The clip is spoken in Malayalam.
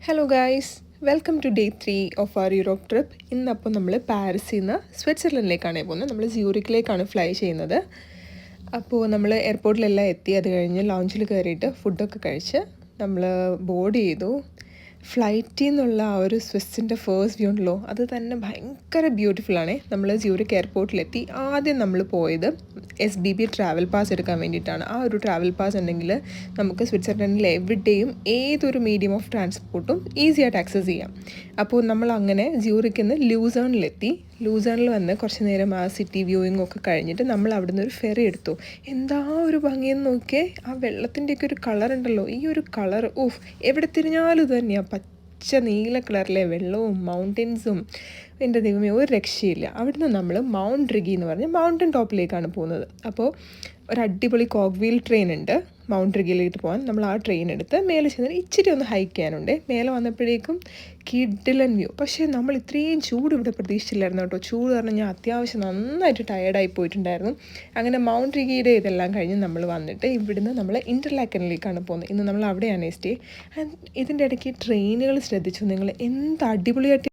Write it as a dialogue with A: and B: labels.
A: Hello guys, welcome to day 3 of our Europe trip. ഇന്നപ്പോൾ നമ്മൾ പാരീസിൽ നിന്ന് സ്വിറ്റ്സർലൻഡിലേക്കാണ് പോകുന്നത്. നമ്മൾ സ്യൂറിക്കിലേക്കാണ് ഫ്ലൈ ചെയ്യുന്നത്. അപ്പോൾ നമ്മൾ എയർപോർട്ടിലെല്ലാം എത്തി. അത് കഴിഞ്ഞ് ലോഞ്ചിൽ കയറിയിട്ട് ഫുഡൊക്കെ കഴിച്ച് നമ്മൾ ബോർഡ് ചെയ്തു. ഫ്ലൈറ്റിൽ നിന്നുള്ള ആ ഒരു സ്വിസ്സിൻ്റെ ഫേസ്റ്റ് വ്യൂ ഉണ്ടല്ലോ, അത് തന്നെ ഭയങ്കര ബ്യൂട്ടിഫുള്ളാണ്. നമ്മൾ സ്യൂറിക് എയർപോർട്ടിലെത്തി. ആദ്യം നമ്മൾ പോയത് SBB ട്രാവൽ പാസ് എടുക്കാൻ വേണ്ടിയിട്ടാണ്. ആ ഒരു ട്രാവൽ പാസ് ഉണ്ടെങ്കിൽ നമുക്ക് സ്വിറ്റ്സർലൻഡിൽ എവിടെയും ഏതൊരു മീഡിയം ഓഫ് ട്രാൻസ്പോർട്ടും ഈസി ആയിട്ട് ആക്സസ് ചെയ്യാം. അപ്പോൾ നമ്മൾ അങ്ങനെ സ്യൂറിക്കിൽ നിന്ന് ലൂസേണിലെത്തി. ലൂസേണിൽ വന്ന് കുറച്ച് നേരം ആ സിറ്റി വ്യൂയിങ് ഒക്കെ കഴിഞ്ഞിട്ട് നമ്മൾ അവിടെ നിന്ന് ഒരു ഫെറി എടുത്തു. എന്താ ഒരു ഭംഗിയെന്ന് നോക്കിയേ, ആ വെള്ളത്തിൻ്റെയൊക്കെ ഒരു കളർ ഉണ്ടല്ലോ, ഈ ഒരു കളർ എവിടെ തിരിഞ്ഞാലും ഇത് തന്നെയാണ്. പച്ച നീല കളറിലെ വെള്ളവും മൗണ്ടൻസും, എൻ്റെ ദൈവമേ ഒരു രക്ഷയില്ല. അവിടുന്ന് നമ്മൾ മൗണ്ട് റിഗി എന്ന് പറഞ്ഞ് മൗണ്ടൻ ടോപ്പിലേക്കാണ് പോകുന്നത്. അപ്പോൾ ഒരു അടിപൊളി കോഗ്വീൽ ട്രെയിൻ ഉണ്ട് മൗണ്ട് റിഗിയിലേക്ക് പോകാൻ. നമ്മൾ ആ ട്രെയിൻ എടുത്ത് മേലെ ചെന്നിട്ട് ഇച്ചിരി ഒന്ന് ഹൈക്ക് ചെയ്യാനുണ്ട്. മേലെ വന്നപ്പോഴേക്കും കിഡിലൻ വ്യൂ. പക്ഷേ നമ്മൾ ഇത്രയും ചൂട് ഇവിടെ പ്രതീക്ഷിച്ചില്ലായിരുന്നു കേട്ടോ. ചൂട് കാരണം ഞാൻ അത്യാവശ്യം നന്നായിട്ട് ടയേർഡായി പോയിട്ടുണ്ടായിരുന്നു. അങ്ങനെ മൗണ്ട് റിഗിയുടെ ഇതെല്ലാം കഴിഞ്ഞ് നമ്മൾ വന്നിട്ട് ഇവിടുന്ന് നമ്മൾ ഇൻ്റർലാക്കനിലേക്കാണ് പോകുന്നത്. ഇന്ന് നമ്മൾ അവിടെയാണ് സ്റ്റേ. ആൻഡ് ഇതിൻ്റെ ഇടയ്ക്ക് ട്രെയിനുകൾ ശ്രദ്ധിച്ചു നിങ്ങൾ, എന്ത് അടിപൊളിയായിട്ട്